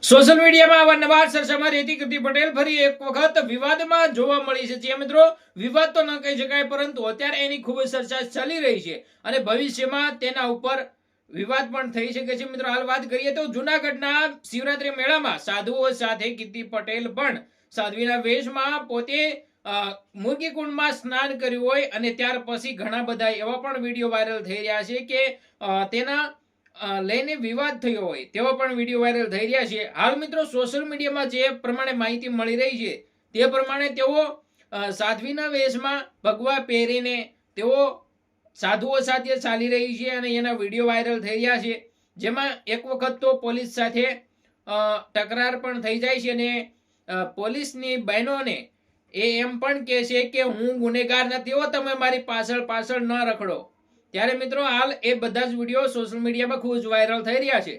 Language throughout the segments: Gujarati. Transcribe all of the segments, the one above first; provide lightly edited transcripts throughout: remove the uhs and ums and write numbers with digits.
સોશિયલ મીડિયામાં અવારનવાર ચર્ચામાં રહેતી કીર્તિ પટેલ ફરી એક વખત વિવાદમાં જોવા મળી છે। જે મિત્રો વિવાદ તો ન કહી શકાય, પરંતુ અત્યારે એની ખૂબ જ ચર્ચા ચાલી રહી છે અને ભવિષ્યમાં તેના ઉપર વિવાદ પણ થઈ શકે છે। મિત્રો હાલ વાત કરીએ તો જૂનાગઢના શિવરાત્રી મેળામાં સાધુઓ સાથે કીર્તિ પટેલ પણ સાધ્વીના વેશમાં પોતે મુર્ગી કુંડમાં સ્નાન કર્યું હોય અને ત્યાર પછી ઘણા બધા એવા પણ વિડીયો વાયરલ થઈ રહ્યા છે કે તેના લઈને વિવાદ થયો હોય તેવા પણ વિડીયો વાયરલ થઈ રહ્યા છે। હાલ મિત્રો સોશિયલ મીડિયામાં જે પ્રમાણે માહિતી મળી રહી છે તે પ્રમાણે તેઓ સાધ્વીના વેશમાં ભગવા પહેરીને તેઓ સાધુઓ સાથે ચાલી રહી છે અને એના વિડીયો વાયરલ થઈ રહ્યા છે, જેમાં એક વખત તો પોલીસ સાથે તકરાર પણ થઈ જાય છે અને પોલીસની બહેનોને એમ પણ કહે છે કે હું ગુનેગાર નથી હો, તમે મારી પાછળ પાછળ ન રખડો। ત્યારે મિત્રો હાલ એ બધા જ વિડીયો સોશિયલ મીડિયામાં ખૂબ જ વાયરલ થઈ રહ્યા છે,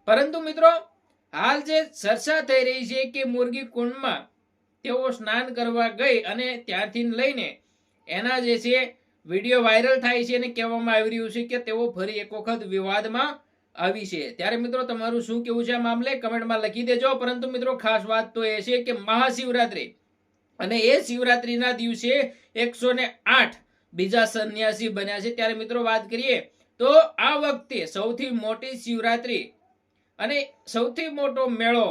પરંતુ મિત્રો હાલ જે ચર્ચા થઈ રહી છે કે મુર્ગી કુંડમાં તેઓ સ્નાન કરવા ગઈ અને ત્યાંથી લઈને એના જે છે વિડીયો વાયરલ થાય છે અને કહેવામાં આવી રહ્યું છે કે તેઓ ફરી એક વખત વિવાદમાં આવી છે। ત્યારે મિત્રો તમારું શું કહેવું છે આ મામલે કમેન્ટમાં લખી દેજો। પરંતુ મિત્રો ખાસ વાત તો એ છે કે મહાશિવરાત્રી અને એ શિવરાત્રીના દિવસે 108 બીજા સંન્યાસી બન્યા છે। ત્યારે મિત્રો વાત કરીએ તો આ વખતે સૌથી મોટી શિવરાત્રી અને સૌથી મોટો મેળો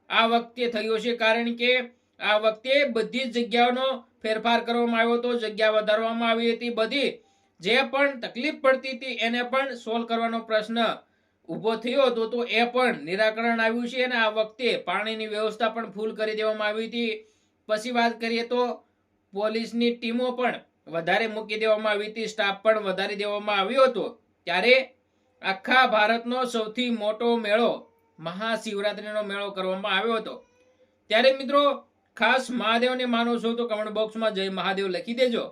આ વખતે થયો છે, કારણ કે આ વખતે બધી જ જગ્યાઓનો ફેરફાર કરવામાં આવ્યો હતો, જગ્યા વધારવામાં આવી હતી, બધી જે પણ તકલીફ પડતી હતી એને પણ સોલ્વ કરવાનો પ્રશ્ન ઉભો થયો હતો તો એ પણ નિરાકરણ આવ્યું છે અને આ વખતે પાણીની વ્યવસ્થા પણ ફૂલ કરી દેવામાં આવી હતી। પછી વાત કરીએ તો પોલીસની ટીમો પણ વધારે મૂકી દેવામાં આવી હતી, સ્ટાફ પણ વધારી દેવામાં આવ્યો હતો। ત્યારે આખા ભારતનો સૌથી મોટો મેળો મહાશિવરાત્રીનો મેળો કરવામાં આવ્યો હતો। ત્યારે મિત્રો ખાસ મહાદેવને માનો છો તો કમેન્ટ બોક્સમાં જય મહાદેવ લખી દેજો।